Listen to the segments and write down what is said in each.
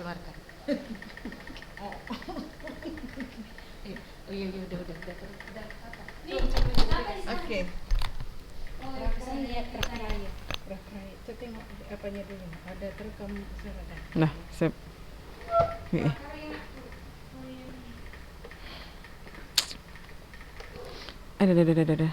keluarkan. Oh, iya. Oh iya, iya udah apa? Nih, oke. Saya lihat prakarya. Prakarya itu tengok apanya dulu. Ada terekam suara dah. Nah, sip. Oke. Ada.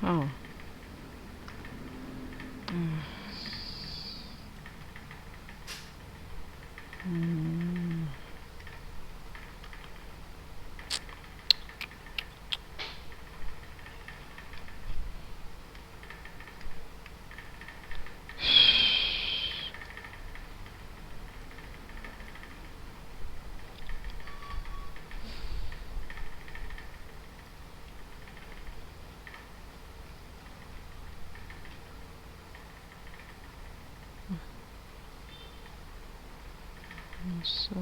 Oh. So.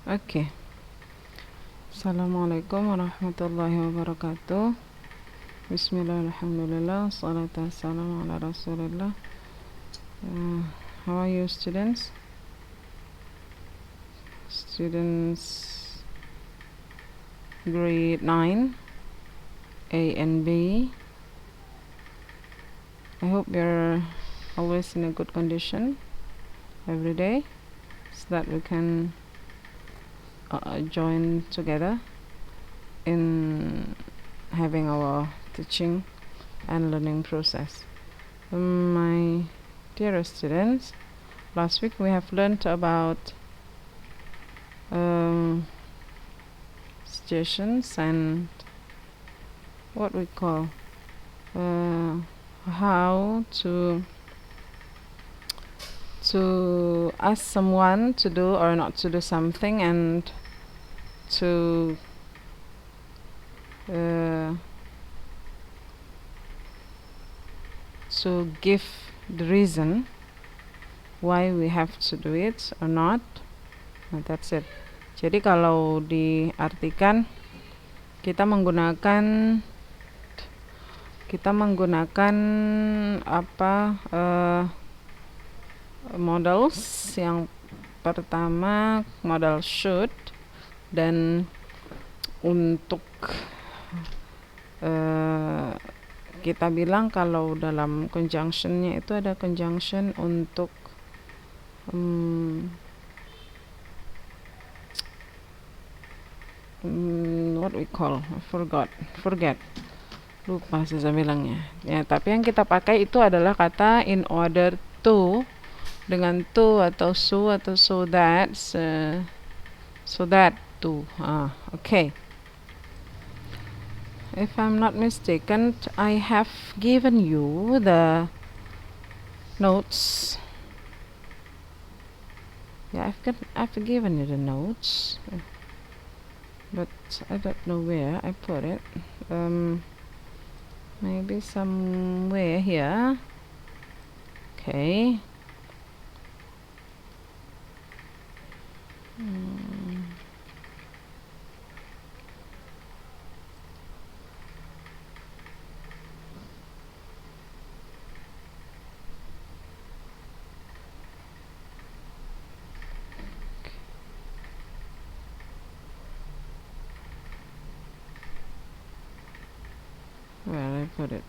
Oke. Assalamualaikum warahmatullahi wabarakatuh. Bismillahirrahmanirrahim. Salatu wassalamu ala rasulillah. How are you, students? Students grade 9 A and B. I hope you're always in a good condition every day so that we can join together in having our teaching and learning process. My dear students, last week we have learned about suggestions and what we call how to ask someone to do or not to do something, and to give the reason why we have to do it or not. That's it. Jadi kalau diartikan, kita menggunakan models. Yang pertama model should, dan untuk kita bilang kalau dalam conjunctionnya itu ada conjunction untuk what we call forget, lupa saya bilangnya ya, tapi yang kita pakai itu adalah kata in order to, dengan to atau so that to. Okay. If I'm not mistaken, I have given you the notes. Yeah, I've given you the notes, but I don't know where I put it. Maybe somewhere here. Okay. Where I put it?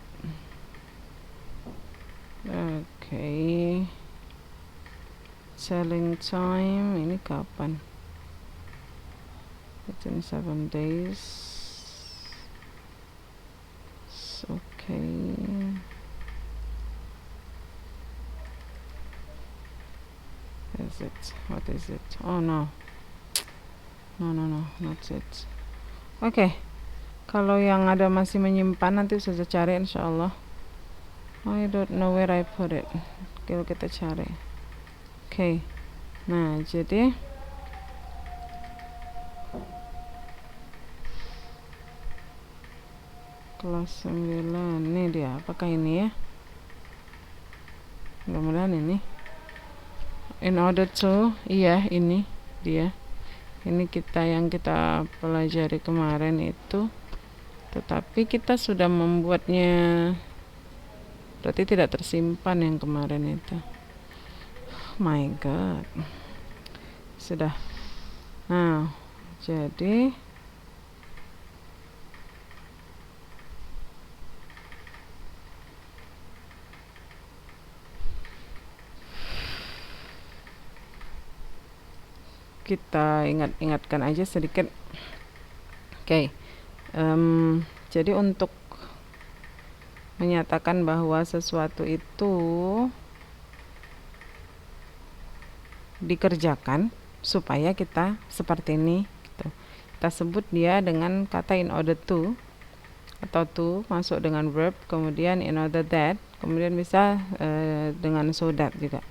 Okay. Selling time ini kapan? Within 7 days. Okay. Is it? What is it? Oh no. No, not it. Okay. Kalau yang ada masih menyimpan nanti saya cari insyaallah. I don't know where I put it. Kalau kita cari. Okay. Nah, jadi kelas 9 ini dia. Apakah ini ya? Mudah-mudahan ini. In order to, iya ini dia. Ini yang kita pelajari kemarin itu. Tetapi kita sudah membuatnya, berarti tidak tersimpan yang kemarin itu. Oh my god. Sudah. Nah, jadi kita ingatkan aja sedikit. Oke. Jadi untuk menyatakan bahwa sesuatu itu dikerjakan supaya kita seperti ini gitu. Kita sebut dia dengan kata in order to, atau to masuk dengan verb, kemudian in order that, kemudian bisa dengan so that juga.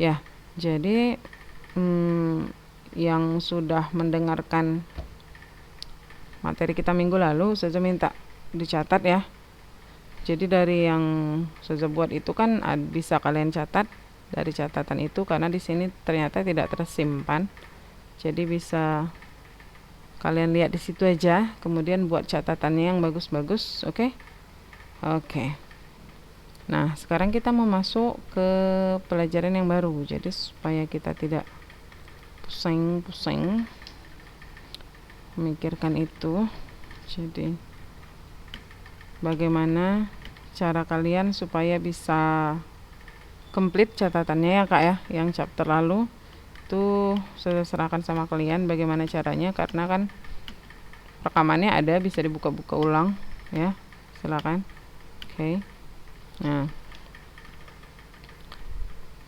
Ya, jadi yang sudah mendengarkan materi kita minggu lalu, saya minta dicatat ya. Jadi dari yang saya buat itu kan bisa kalian catat dari catatan itu, karena di sini ternyata tidak tersimpan. Jadi bisa kalian lihat di situ aja, kemudian buat catatannya yang bagus-bagus, oke? Oke. Nah, sekarang kita mau masuk ke pelajaran yang baru. Jadi supaya kita tidak pusing-pusing memikirkan itu, jadi bagaimana cara kalian supaya bisa complete catatannya ya kak ya, yang chapter lalu itu saya serahkan sama kalian bagaimana caranya, karena kan rekamannya ada, bisa dibuka-buka ulang ya, silakan. Oke. Nah,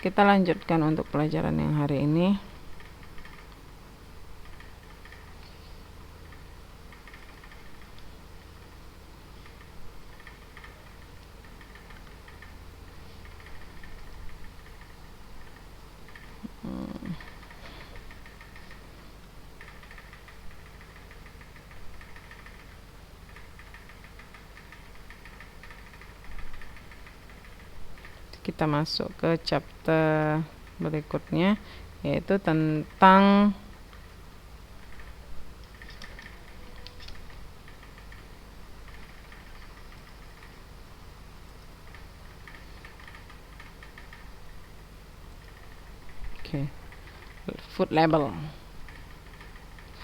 kita lanjutkan untuk pelajaran yang hari ini. Kita masuk ke chapter berikutnya, yaitu tentang food label.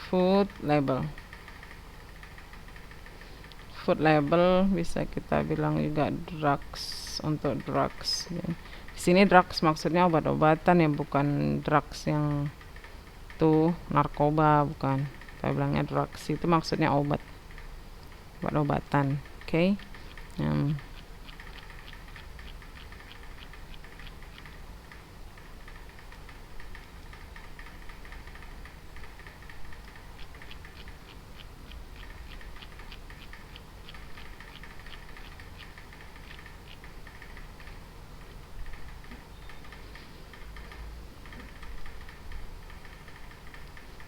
Food label bisa kita bilang juga drugs, untuk drugs ya. Di sini drugs maksudnya obat-obatan ya, bukan drugs yang tuh narkoba, bukan. Kita bilangnya drugs itu maksudnya obat-obatan. Oke.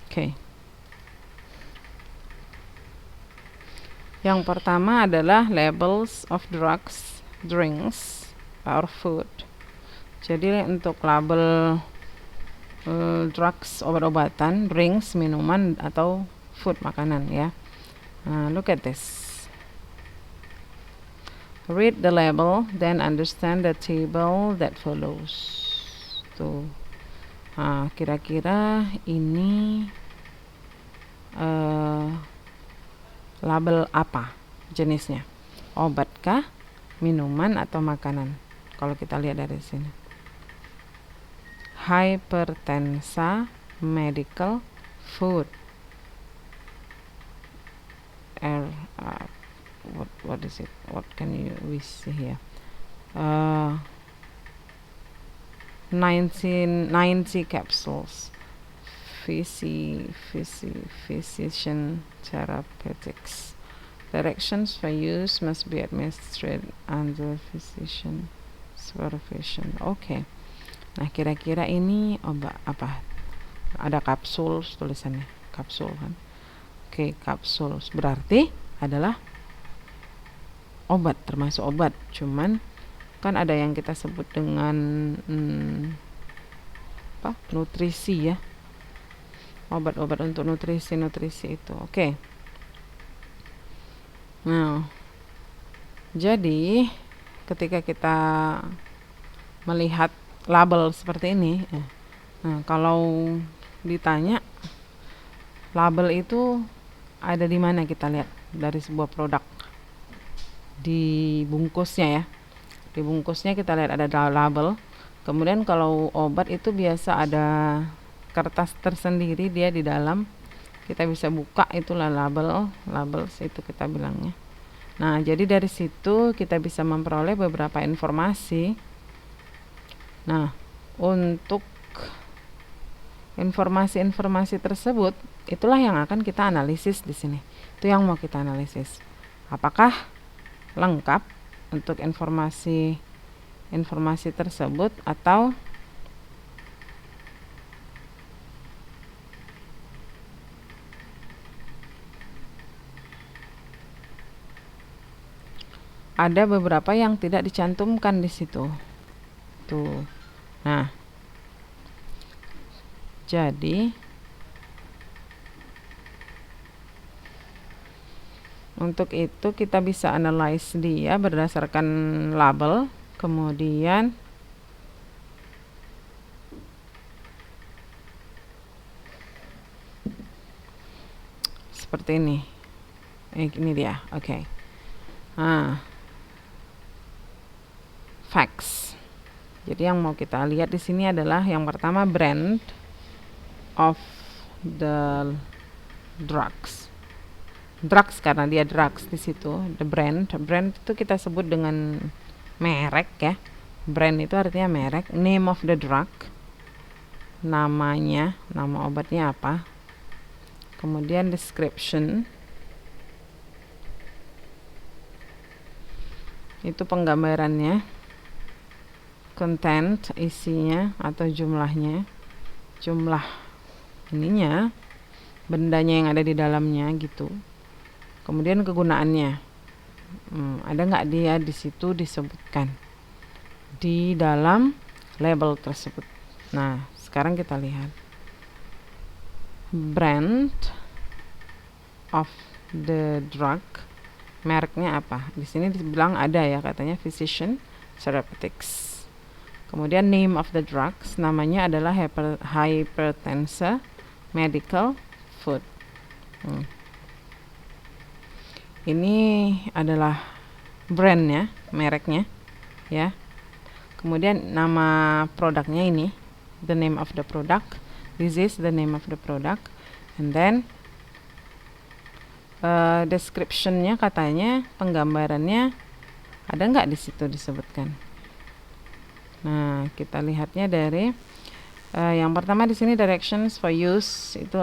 Oke. Yang pertama adalah labels of drugs, drinks, or food. Jadi untuk label drugs, obat-obatan, drinks, minuman, atau food, makanan ya. Look at this. Read the label, then understand the table that follows. Tuh. Kira-kira ini label apa jenisnya? Obat kah, minuman atau makanan? Kalau kita lihat dari sini. Hypertensa, medical, food. What is it? What can we see here? 90 capsules. Physician therapeutics. Directions for use must be administered under physician supervision. Oke. Nah, kira-kira ini obat apa? Ada kapsul tulisannya. Kapsul kan. Oke, kapsul berarti adalah obat, termasuk obat. Cuman kan ada yang kita sebut dengan nutrisi ya. Obat-obat untuk nutrisi itu. Oke. Nah, jadi ketika kita melihat label seperti ini, nah, kalau ditanya label itu ada di mana, kita lihat dari sebuah produk di bungkusnya ya. Di bungkusnya kita lihat ada label. Kemudian kalau obat itu biasa ada kertas tersendiri dia di dalam. Kita bisa buka, itulah label itu kita bilangnya. Nah, jadi dari situ kita bisa memperoleh beberapa informasi. Nah, untuk informasi-informasi tersebut itulah yang akan kita analisis di sini. Itu yang mau kita analisis. Apakah lengkap untuk informasi tersebut atau ada beberapa yang tidak dicantumkan di situ. Tuh. Nah, jadi untuk itu kita bisa analyze dia berdasarkan label, kemudian seperti ini. Ini dia. Oke. Nah, facts. Jadi yang mau kita lihat di sini adalah yang pertama brand of the drugs. Drugs karena dia drugs di situ. The brand itu kita sebut dengan merek ya. Brand itu artinya merek. Name of the drug, namanya, nama obatnya apa. Kemudian description, itu penggambarannya. Content, isinya atau jumlahnya, jumlah ininya, bendanya yang ada di dalamnya gitu. Kemudian kegunaannya, ada nggak dia di situ disebutkan di dalam label tersebut. Nah, sekarang kita lihat brand of the drug, mereknya apa. Di sini dibilang ada ya, katanya Physician Therapeutics. Kemudian name of the drugs, namanya adalah hypertensa, medical, food. Ini adalah brandnya, mereknya ya. Kemudian nama produknya ini, the name of the product. This is the name of the product. And then description-nya, katanya penggambarannya ada nggak di situ disebutkan. Nah, kita lihatnya dari yang pertama di sini directions for use itu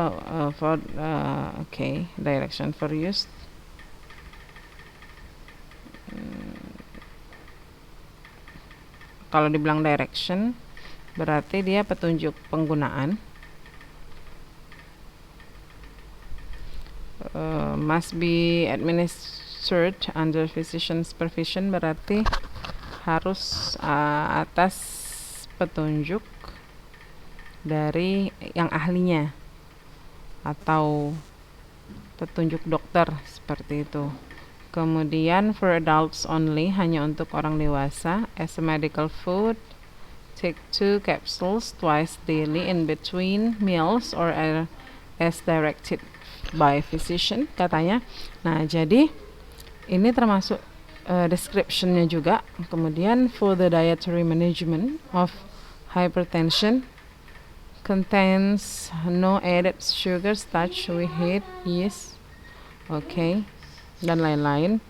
direction for use. Kalau dibilang direction berarti dia petunjuk penggunaan. Must be administered under physician supervision berarti harus atas petunjuk dari yang ahlinya atau petunjuk dokter seperti itu. Kemudian for adults only, hanya untuk orang dewasa. As a medical food, take 2 capsules twice daily in between meals or as directed by physician, katanya. Nah, jadi ini termasuk description-nya juga. Kemudian for the dietary management of hypertension contains no added sugar, starch, wheat, yeast, dan lain-lain.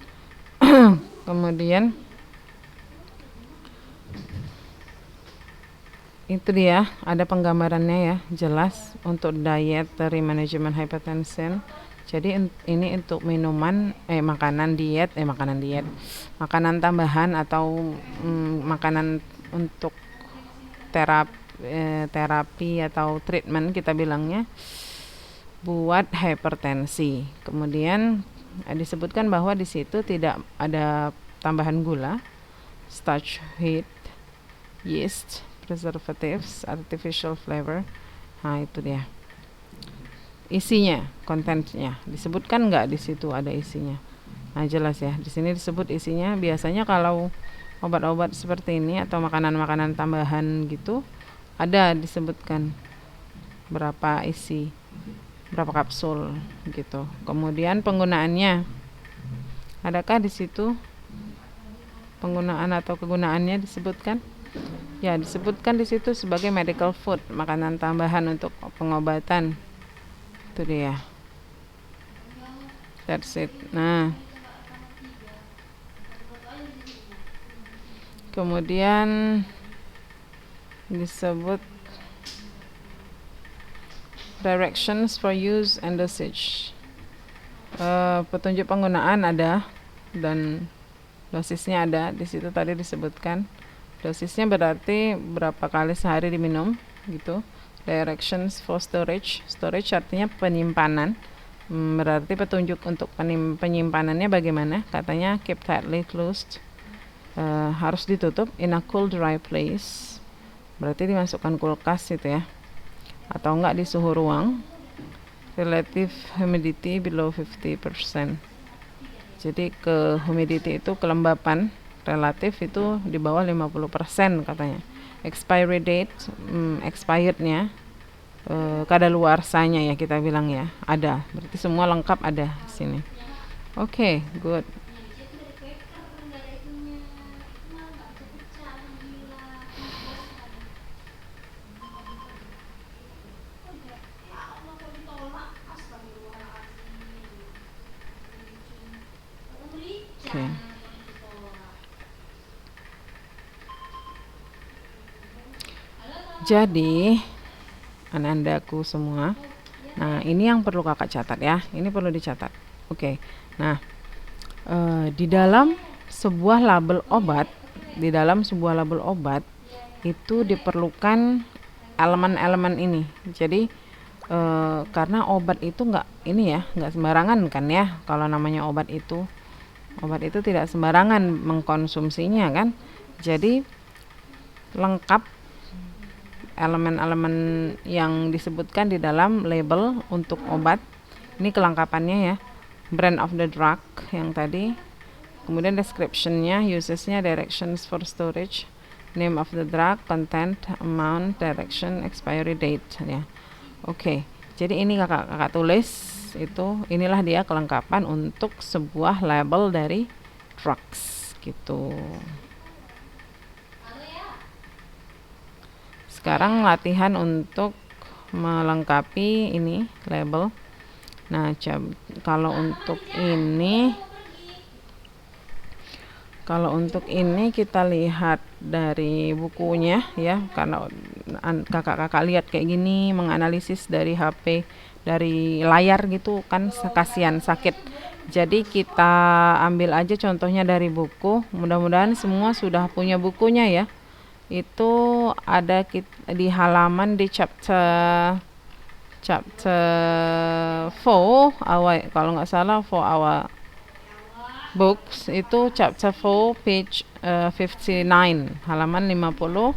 Kemudian itu dia, ada penggambarannya ya, jelas untuk dietary management hypertension. Jadi ini untuk makanan diet, makanan tambahan atau makanan untuk terapi atau treatment kita bilangnya buat hipertensi. Kemudian disebutkan bahwa di situ tidak ada tambahan gula, starch, wheat, yeast, preservatives, artificial flavor. Nah, itu dia. Isinya, kontennya disebutkan nggak di situ ada isinya. Nah, jelas ya. Di sini disebut isinya. Biasanya kalau obat-obat seperti ini atau makanan-makanan tambahan gitu ada disebutkan berapa isi, berapa kapsul gitu. Kemudian penggunaannya. Adakah di situ penggunaan atau kegunaannya disebutkan? Ya, disebutkan di situ sebagai medical food, makanan tambahan untuk pengobatan. Itu dia. That's it. Nah, kemudian disebut directions for use and dosage. Petunjuk penggunaan ada dan dosisnya ada. Di situ tadi disebutkan. Dosisnya berarti berapa kali sehari diminum gitu. Directions for storage. Storage artinya penyimpanan. Berarti petunjuk untuk penyimpanannya bagaimana? Katanya keep tightly closed. Harus ditutup in a cool dry place. Berarti dimasukkan kulkas itu ya. Atau enggak di suhu ruang. Relative humidity below 50%. Jadi humidity itu kelembapan relatif itu di bawah 50% katanya. Expiry date, expirednya, kadaluarsanya ya kita bilang ya, ada. Berarti semua lengkap ada di sini. Oke, good. Oke. Jadi anak-anakku semua, nah ini yang perlu kakak catat ya, ini perlu dicatat. Oke. Nah, di dalam sebuah label obat, itu diperlukan elemen-elemen ini. Jadi karena obat itu nggak sembarangan kan ya. Kalau namanya obat itu tidak sembarangan mengkonsumsinya kan. Jadi lengkap elemen-elemen yang disebutkan di dalam label untuk obat. Ini kelengkapannya ya. Brand of the drug yang tadi. Kemudian description-nya, usage-nya, directions for storage, name of the drug, content, amount, direction, expiry date ya. Oke. Jadi ini kakak tulis itu, inilah dia kelengkapan untuk sebuah label dari drugs gitu. Sekarang latihan untuk melengkapi ini label. Nah, kalau untuk ini kita lihat dari bukunya ya, karena kakak-kakak lihat kayak gini menganalisis dari HP, dari layar gitu kan kasihan sakit. Jadi kita ambil aja contohnya dari buku. Mudah-mudahan semua sudah punya bukunya ya. Itu ada di halaman di chapter 4 kalau nggak salah, for our books itu chapter 4 page 59 halaman 59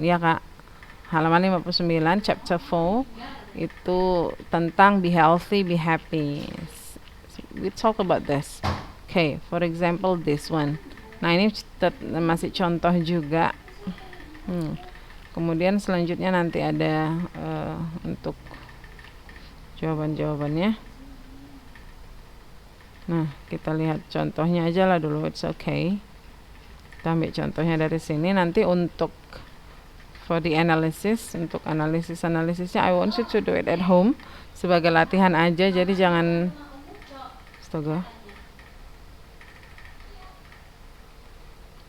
ya kak, halaman 59 chapter 4 itu tentang be healthy, be happy. We talk about this. Okay, for example this one. Nah ini masih contoh juga. Kemudian selanjutnya nanti ada untuk jawaban-jawabannya. Nah, kita lihat contohnya aja lah dulu. It's okay. Kita ambil contohnya dari sini. Nanti untuk for the analysis, untuk analisisnya I want you to do it at home sebagai latihan aja. Jadi jangan astaga.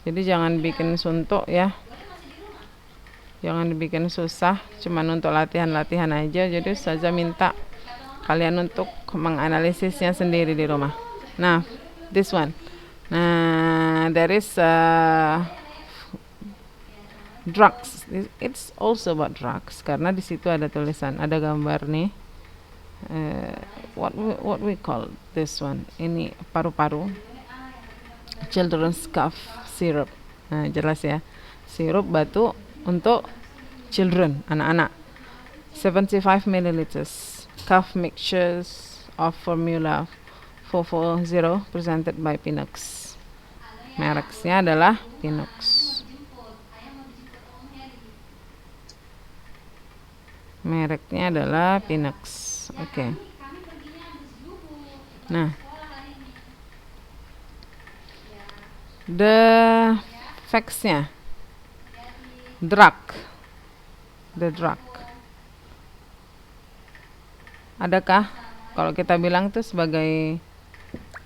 Jadi jangan bikin suntuk ya. Jangan dibikin susah, cuman untuk latihan-latihan aja. Jadi saja minta kalian untuk menganalisisnya sendiri di rumah. Nah, this one. Nah, there is drugs. It's also about drugs karena di situ ada tulisan, ada gambar nih. What we call this one? Ini paru-paru. Children's cough syrup. Nah, jelas ya. Sirup batuk untuk children, anak-anak. 75 milliliters. Cough mixtures of formula 440 presented by Pinox. Mereknya adalah Pinox. Mereknya adalah Pinox. Oke. Nah, the facts-nya. The drug. Adakah kalau kita bilang itu sebagai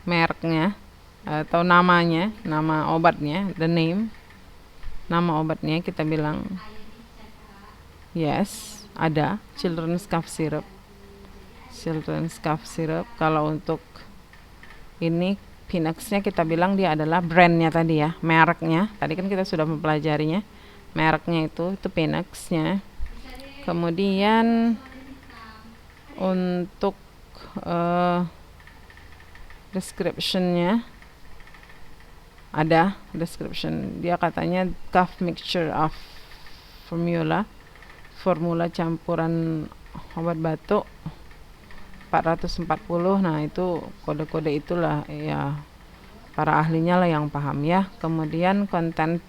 mereknya atau namanya, nama obatnya, the name, nama obatnya kita bilang yes, ada children's cough syrup. Children's cough syrup. Kalau untuk ini Pinox-nya kita bilang dia adalah brandnya tadi ya, mereknya. Tadi kan kita sudah mempelajarinya. Mereknya itu Pinox-nya. Kemudian untuk description-nya ada description. Dia katanya cough mixture of formula campuran obat batuk 440. Nah, itu kode-kode itulah ya para ahlinya lah yang paham ya. Kemudian content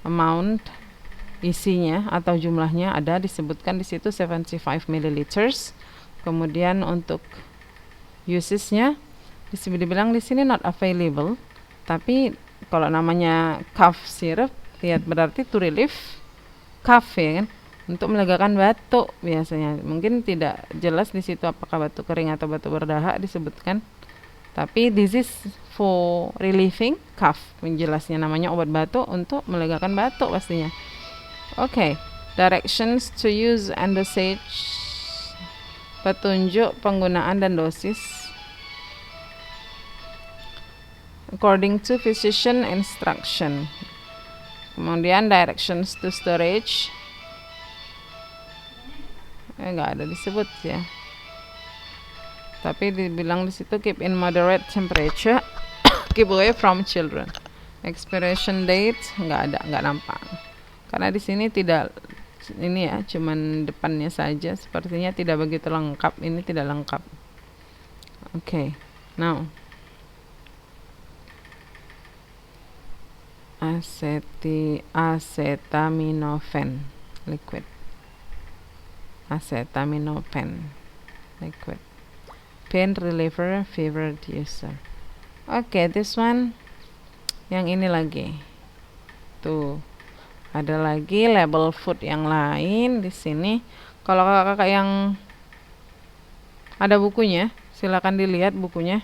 amount, isinya atau jumlahnya ada disebutkan di situ 75 milliliters. Kemudian untuk usage-nya dibilang di sini not available. Tapi kalau namanya cough syrup, lihat berarti to relieve cough ya kan, untuk melegakan batuk biasanya. Mungkin tidak jelas di situ apakah batuk kering atau batuk berdahak disebutkan. Tapi this is for relieving cough. Penjelasnya namanya obat batuk untuk melegakan batuk pastinya. Oke, directions to use and dosage. Petunjuk penggunaan dan dosis according to physician instruction. Kemudian directions to storage. Nggak ada disebut ya. Tapi dibilang di situ keep in moderate temperature, keep away from children. Expiration date nggak nampak. Karena di sini tidak ini ya, cuman depannya saja, sepertinya tidak begitu lengkap. Ini tidak lengkap. Okay, now acetaminophen liquid. Acetaminophen liquid. Pain reliever favored user. Okay, this one. Yang ini lagi. Tuh. Ada lagi label food yang lain di sini. Kalau kakak-kakak yang ada bukunya, silakan dilihat bukunya.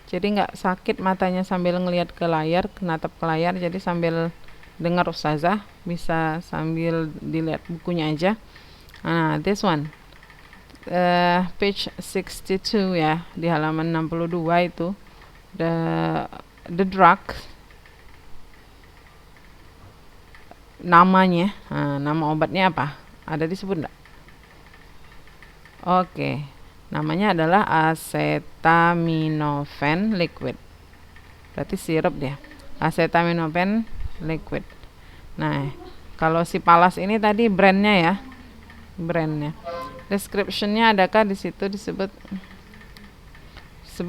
Jadi nggak sakit matanya sambil ngelihat ke layar, natap ke layar. Jadi sambil dengar ustazah, bisa sambil dilihat bukunya aja. Nah, this one. Page 62 ya, di halaman 62 itu. The drug. Namanya, nama obatnya apa? Ada disebut enggak? Oke, namanya adalah acetaminophen liquid. Berarti sirup dia. Acetaminophen liquid. Nah, kalau si Palas ini tadi brandnya ya, brandnya. Descriptionnya adakah di situ disebut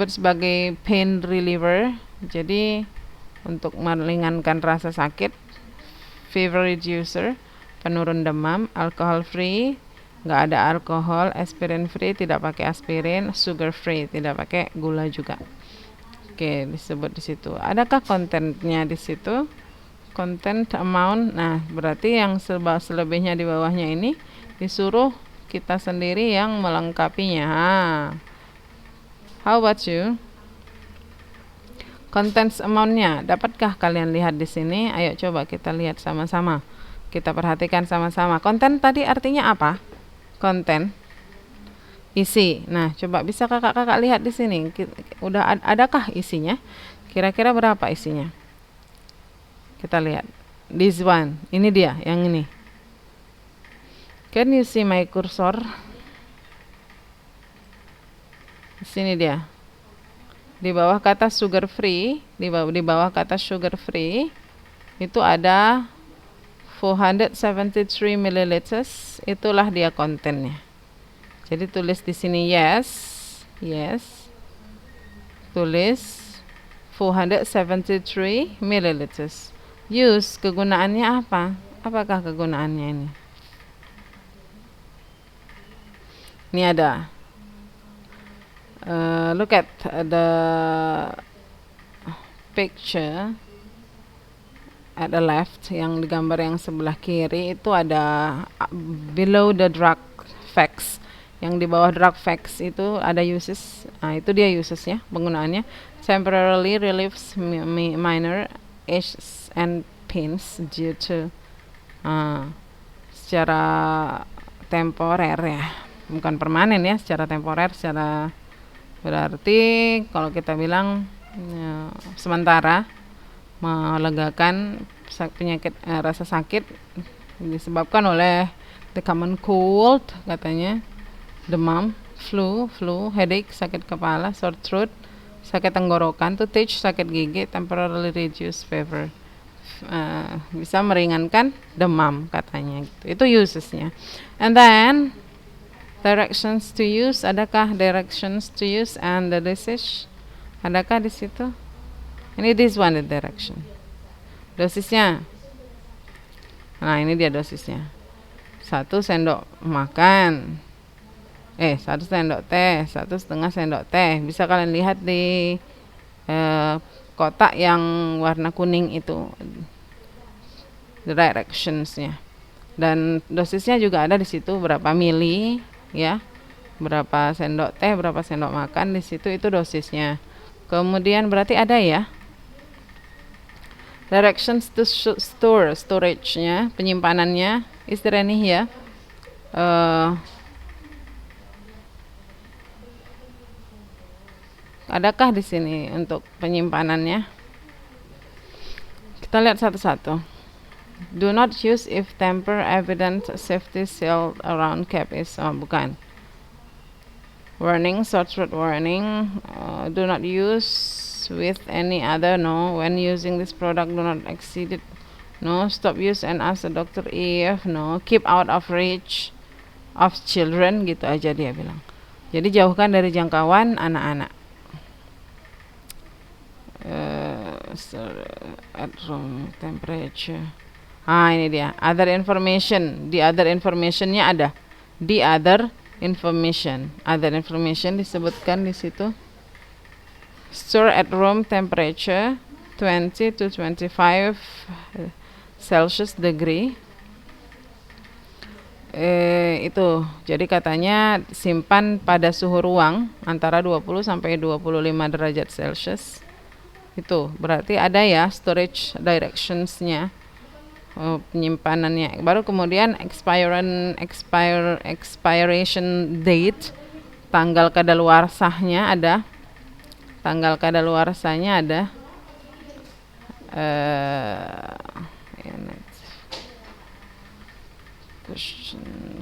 sebagai pain reliever. Jadi untuk meringankan rasa sakit. Favorite user, penurun demam, alcohol free, nggak ada alkohol, aspirin free, tidak pakai aspirin, sugar free, tidak pakai gula juga. Oke, disebut di situ. Adakah kontennya di situ? Content, amount. Nah, berarti yang selebihnya di bawahnya ini disuruh kita sendiri yang melengkapinya. How about you? Contents amount-nya, dapatkah kalian lihat di sini? Ayo coba kita lihat sama-sama. Kita perhatikan sama-sama. Konten tadi artinya apa? Konten, isi. Nah, coba bisa kakak-kakak lihat di sini. Udah adakah isinya? Kira-kira berapa isinya? Kita lihat. This one. Ini dia, yang ini. Can you see my cursor? Di sini dia. Di bawah kata sugar free, di bawah kata sugar free itu ada 473 ml. Itulah dia kontennya. Jadi tulis di sini yes. Tulis 473 ml. Use, kegunaannya apa? Apakah kegunaannya ini? Ini ada. Look at the picture at the left, yang digambar yang sebelah kiri itu ada below the drug facts. Yang di bawah drug facts itu ada uses. Nah, itu dia usesnya, penggunaannya. Temporarily relieves minor aches and pains due to secara temporer ya, bukan permanen ya, secara temporer, secara berarti kalau kita bilang sementara melegakan penyakit rasa sakit disebabkan oleh the common cold, katanya demam, flu, headache, sakit kepala, sore throat, sakit tenggorokan, toothache, sakit gigi, temporarily reduce fever, bisa meringankan demam, katanya gitu. Itu usesnya. And then directions to use, adakah directions to use and the dosage? Adakah di situ? Ini this one the direction. Dosisnya. Nah, ini dia dosisnya. 1 sendok makan. 1 sendok teh, 1,5 sendok teh. Bisa kalian lihat di kotak yang warna kuning itu. The directionsnya. Dan dosisnya juga ada di situ, berapa mili ya, berapa sendok teh, berapa sendok makan, di situ itu dosisnya. Kemudian berarti ada ya directions to storage-nya, penyimpanannya. Is there any here? Adakah di sini untuk penyimpanannya? Kita lihat satu-satu. Do not use if temper evident safety seal around cap is bukan. Warning, short throat warning. Do not use with any other. No, when using this product, do not exceed it. No, stop use and ask the doctor if. No, keep out of reach of children. Gitu aja dia bilang. Jadi jauhkan dari jangkauan anak-anak. At room temperature. Ini dia. Other information. Di other informationnya ada. The other information. Other information disebutkan di situ. Store at room temperature 20 to 25 Celsius degree. Itu. Jadi katanya simpan pada suhu ruang antara 20 sampai 25 derajat Celcius. Itu berarti ada ya storage directions-nya. Penyimpanannya. Baru kemudian expiration date, tanggal kadaluarsanya ada. Tanggal kadaluarsanya ada.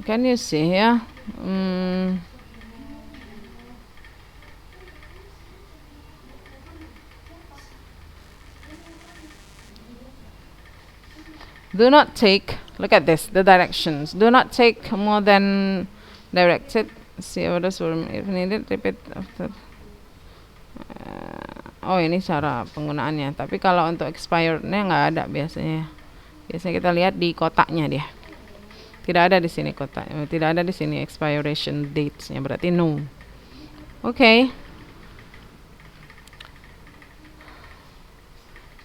Can you see ya? Do not take, look at this, the directions. Do not take more than directed. See orders were if needed, repeat after. Ini cara penggunaannya. Tapi kalau untuk expirednya nggak ada biasanya. Biasanya kita lihat di kotaknya dia. Tidak ada di sini kotak. Tidak ada di sini expiration dates-nya. Berarti no. Okay.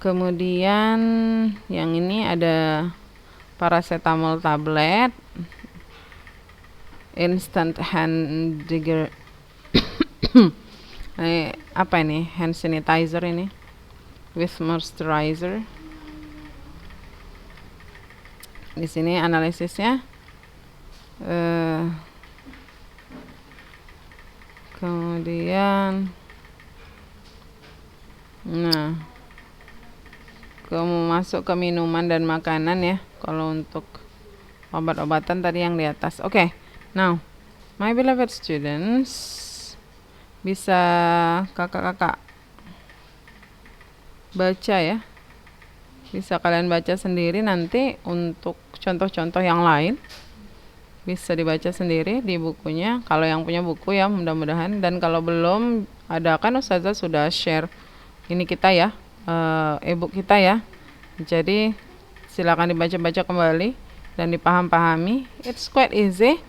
Kemudian yang ini ada paracetamol tablet, instant hand digger. Apa ini? Hand sanitizer ini with moisturizer. Di sini analisisnya. Kemudian kamu masuk ke minuman dan makanan ya. Kalau untuk obat-obatan tadi yang di atas. Oke. Now, my beloved students, bisa kakak-kakak baca ya. Bisa kalian baca sendiri nanti untuk contoh-contoh yang lain. Bisa dibaca sendiri di bukunya. Kalau yang punya buku ya mudah-mudahan. Dan kalau belum ada kan Ustazah sudah share ini kita ya, e-book kita ya. Jadi silakan dibaca-baca kembali dan dipaham-pahami. It's quite easy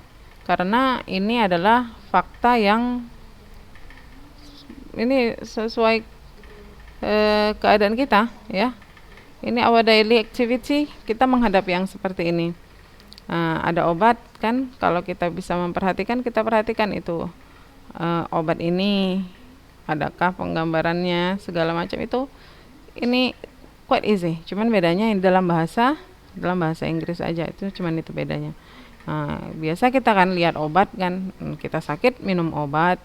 karena ini adalah fakta yang ini sesuai keadaan kita ya. Ini our daily activity, kita menghadapi yang seperti ini. Ada obat kan, kalau kita bisa memperhatikan, kita perhatikan itu obat ini adakah penggambarannya segala macam itu. Ini quite easy, cuman bedanya dalam bahasa Inggris aja, itu cuman itu bedanya. Biasa kita kan lihat obat kan, kita sakit minum obat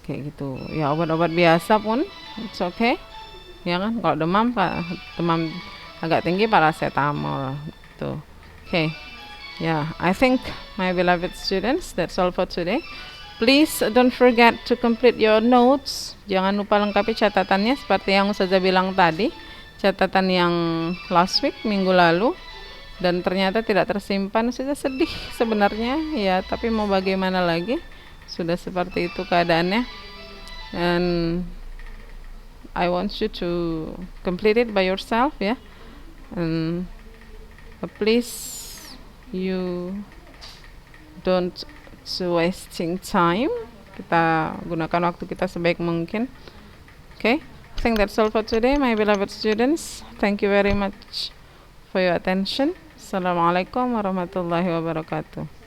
kayak gitu ya, obat-obat biasa pun it's okay ya kan. Kalau demam agak tinggi paracetamol gitu. Okay. Yeah, I think my beloved students, that's all for today. Please don't forget to complete your notes. Jangan lupa lengkapi catatannya seperti yang Ustazah bilang tadi. Catatan yang last week, minggu lalu. Dan ternyata tidak tersimpan. Sudah sedih sebenarnya. Ya, tapi mau bagaimana lagi. Sudah seperti itu keadaannya. And I want you to complete it by yourself ya. And please you don't wasting time. Kita gunakan waktu kita sebaik mungkin. Okay, I think that's all for today, my beloved students. Thank you very much for your attention. Assalamualaikum warahmatullahi wabarakatuh.